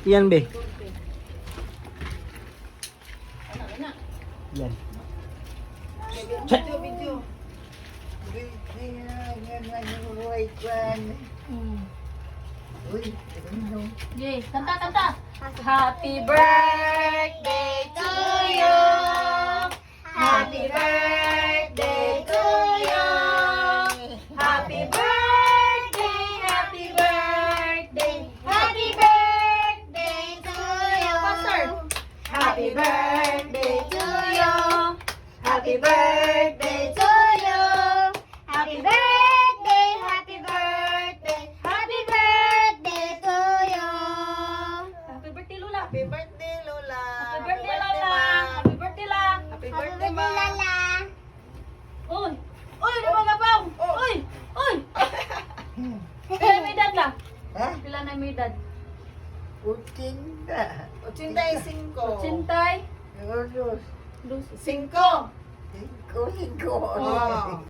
Yan, be. Yan. Chat. Video. Uy, Yay, kanta, kanta. Happy birthday to you. Happy birthday to you. Happy birthday, happy birthday. Happy birthday to you. Pastor. Happy birthday to you. Happy birthday to you. Happy birthday, happy birthday. Happy birthday to you. Happy birthday, Lola. happy birthday, Lola. Happy birthday, Lola. Happy birthday, La. Happy birthday, Ma. Uy! Uy! Ano mga pang? Uy! Uy! Pila na may edad la? Ha? Pila na may edad? 85. Chintay? Dos. Luz. 5. 5. Oh.